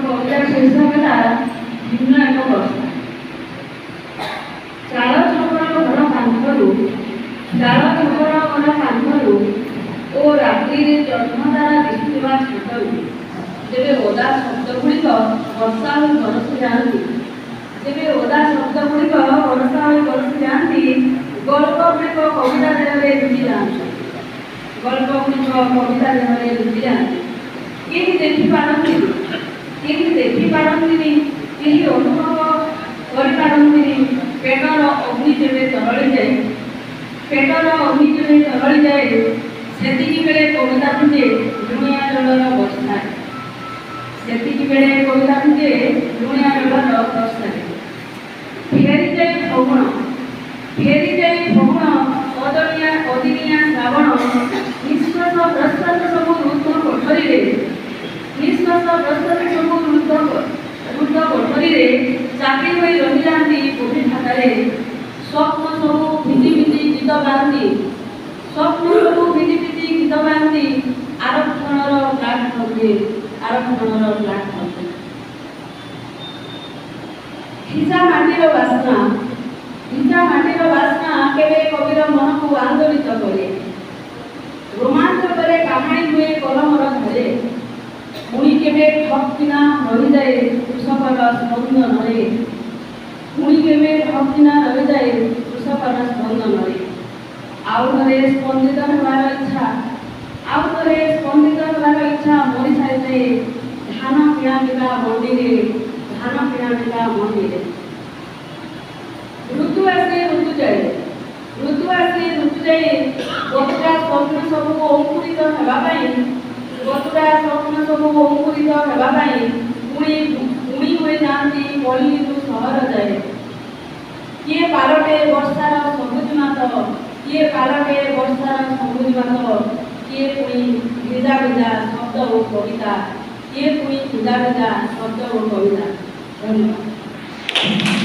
कविता शीर्षक है भिन्न एक प्रश्न। चाल छपर घर कांथरू चाल छपर घर कांथरू ओ रात्रि जन्मदारा दिशुवा छातरू जेबे ओदा शब्द गुड़िक वर्षा हो बरसी जाती जेबे ओदा शब्द गुड़िक वर्षा हो बरसी जाती गल्प गुड़िक कविता देहरे लुचि जाती गल्प गुड़िक कविता देहरे लुचि जाती केही देखि पारंती केही अनुभव करि पारंती पेटर अग्नि जेबे तरली जाए पेटर अग्नि जेबे तरली जाए सेतिकी बेले कविता तुझे दुनिया जलर बसता सेतिकी बेले कविता तुझे दुनिया जलर बसता फेरी जाए फगुण अदिनिया श्रावण निश्वास प्रश्वास सब रुद्ध कोठरी निश्वास प्रश्वास सब रुद्ध कोठरी चाकरी हो रही जाती गोभी ढाकारे स्वप्न सब भिजी गीत गाती स्वप्न सब भिजी गीत गाती आरक्षणर प्लाटफर्म हिजा माटीर बास्ना केवे कविर मन को आंदोलित करे रोमांच करे कहानी हुए कलमर धरे पुणी केवे ठपकिना रही जाए कृषकर स्पंदन रे पुणी केवे ठपकिना रही जाए कृषकर स्पंदन रे आउ थरे स्पंदित होवार इच्छा मोरी सारी धान किणा मंडी रे ऋतु आसे ऋतु जाए गतुरा स्वप्न सब अंकुरित हेबाई पुणी हुए जाती पल्ली सहर जाए किए पालटे वर्षार सबुज मात किए पुणी भिजा शब्द और कविता किए पुणी भिजा शब्द और कविता। धन्यवाद।